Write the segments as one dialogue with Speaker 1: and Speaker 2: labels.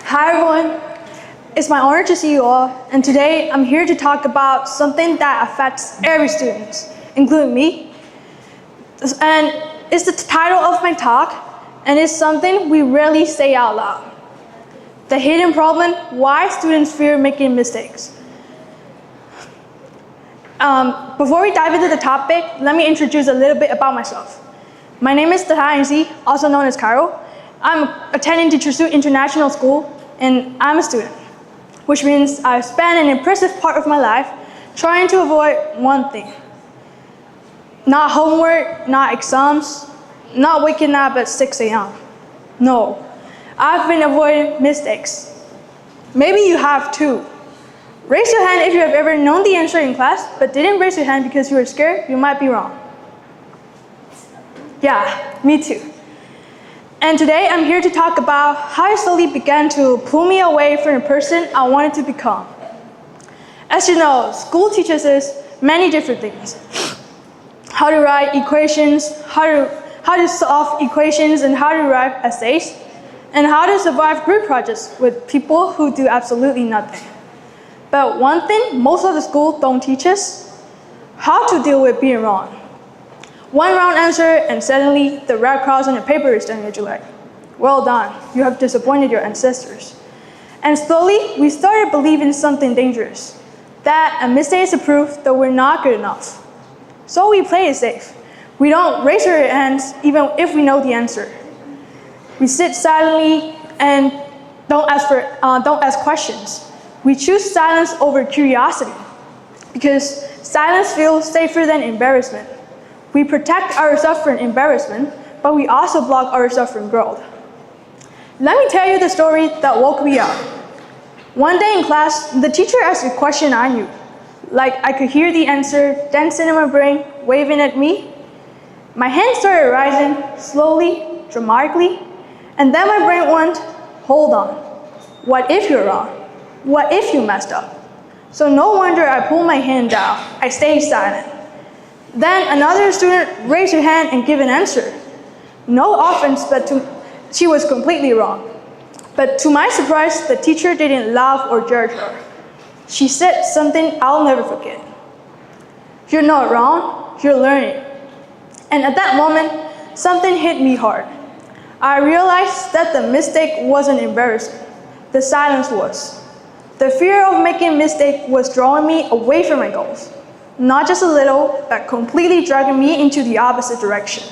Speaker 1: Hi everyone, it's my honor to see you all, and today I'm here to talk about something that affects every student, including me. And it's the title of my talk, and it's something we rarely say out loud. The hidden problem, why students fear making mistakes. Before we dive into the topic, let me introduce a little bit about myself. My name is Thet Htar Eain Si, also known as Cairo. I'm attending TEDxTeacher Su Intl School, and I'm a student, which means I've spent an impressive part of my life trying to avoid one thing. Not homework, not exams, not waking up at 6 a.m. No, I've been avoiding mistakes. Maybe you have too. Raise your hand if you have ever known the answer in class, but didn't raise your hand because you were scared you might be wrong. Yeah, me too. And today I'm here to talk about how it slowly began to pull me away from the person I wanted to become. As you know, school teaches us many different things. How to write equations, how to solve equations, and how to write essays, and how to survive group projects with people who do absolutely nothing. But one thing most of the school don't teach us, how to deal with being wrong. One wrong answer and suddenly the red cross on your paper is staring at you like, well done, you have disappointed your ancestors. And slowly we started believing something dangerous, that a mistake is a proof that we're not good enough. So we play it safe. We don't raise our hands even if we know the answer. We sit silently and don't ask questions. We choose silence over curiosity because silence feels safer than embarrassment. We protect ourselves from embarrassment, but we also block ourselves from growth. Let me tell you the story that woke me up. One day in class, the teacher asked a question I knew. Like I could hear the answer dancing in my brain, waving at me. My hand started rising, slowly, dramatically, and then my brain went, hold on. What if you're wrong? What if you messed up? So no wonder I pulled my hand down. I stayed silent. Then another student raised her hand and gave an answer. No offense, but she was completely wrong. But to my surprise, the teacher didn't laugh or judge her. She said something I'll never forget. You're not wrong, you're learning. And at that moment, something hit me hard. I realized that the mistake wasn't embarrassing. The silence was. The fear of making a mistake was drawing me away from my goals. Not just a little, but completely dragging me into the opposite direction.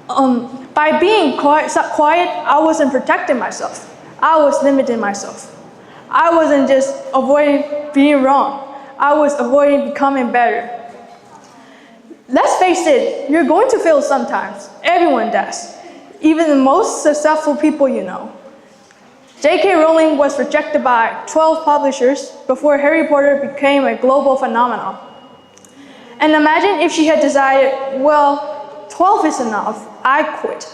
Speaker 1: By being quiet, I wasn't protecting myself. I was limiting myself. I wasn't just avoiding being wrong. I was avoiding becoming better. Let's face it, you're going to fail sometimes. Everyone does. Even the most successful people you know. J.K. Rowling was rejected by 12 publishers before Harry Potter became a global phenomenon. And imagine if she had decided, well, 12 is enough, I quit.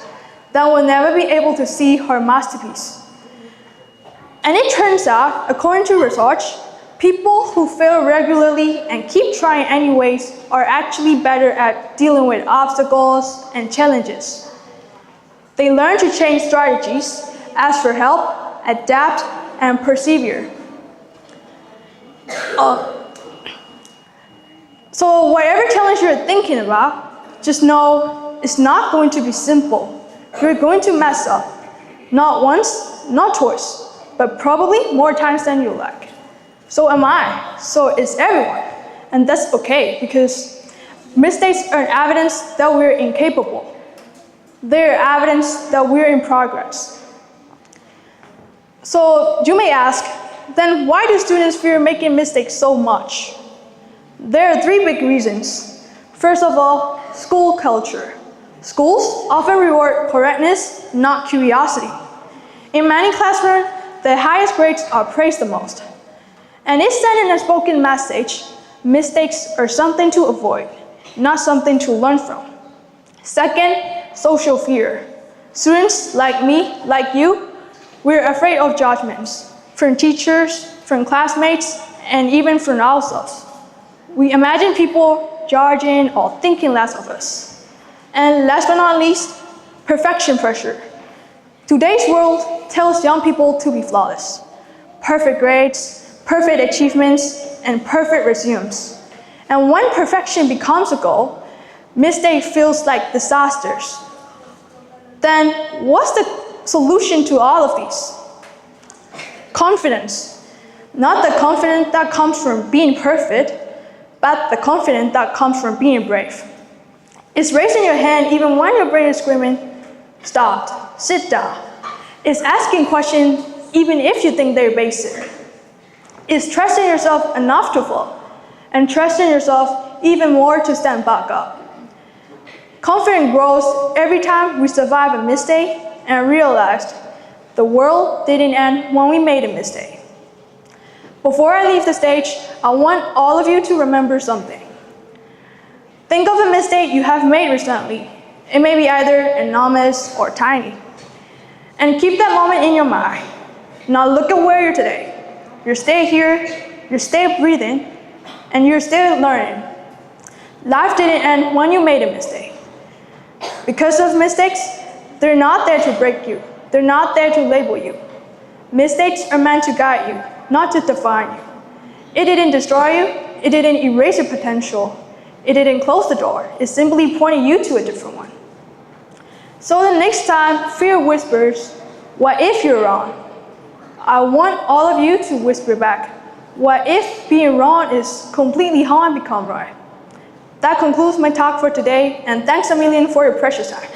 Speaker 1: Then we'll never be able to see her masterpiece. And it turns out, according to research, people who fail regularly and keep trying anyways are actually better at dealing with obstacles and challenges. They learn to change strategies, ask for help, adapt, and persevere. So whatever challenge you're thinking about, just know it's not going to be simple. You're going to mess up. Not once, not twice, but probably more times than you like. So am I. So is everyone. And that's okay, because mistakes are evidence that we're incapable. They're evidence that we're in progress. So you may ask, then why do students fear making mistakes so much? There are three big reasons. First of all, school culture. Schools often reward correctness, not curiosity. In many classrooms, the highest grades are praised the most. And it's said in a spoken message, mistakes are something to avoid, not something to learn from. Second, social fear. Students like me, like you, we're afraid of judgments from teachers, from classmates, and even from ourselves. We imagine people judging or thinking less of us. And last but not least, perfection pressure. Today's world tells young people to be flawless. Perfect grades, perfect achievements, and perfect resumes. And when perfection becomes a goal, mistake feels like disasters. Then what's the solution to all of these? Confidence. Not the confidence that comes from being perfect, but the confidence that comes from being brave. It's raising your hand even when your brain is screaming, stop, sit down. It's asking questions even if you think they're basic. It's trusting yourself enough to fall, and trusting yourself even more to stand back up. Confidence grows every time we survive a mistake and realize the world didn't end when we made a mistake. Before I leave the stage, I want all of you to remember something. Think of a mistake you have made recently. It may be either enormous or tiny. And keep that moment in your mind. Now look at where you're today. You're still here, you're still breathing, and you're still learning. Life didn't end when you made a mistake. Because of mistakes, they're not there to break you. They're not there to label you. Mistakes are meant to guide you, not to define you. It didn't destroy you. It didn't erase your potential. It didn't close the door. It simply pointed you to a different one. So the next time fear whispers, what if you're wrong? I want all of you to whisper back, what if being wrong is completely how I become right? That concludes my talk for today, and thanks a million for your precious time.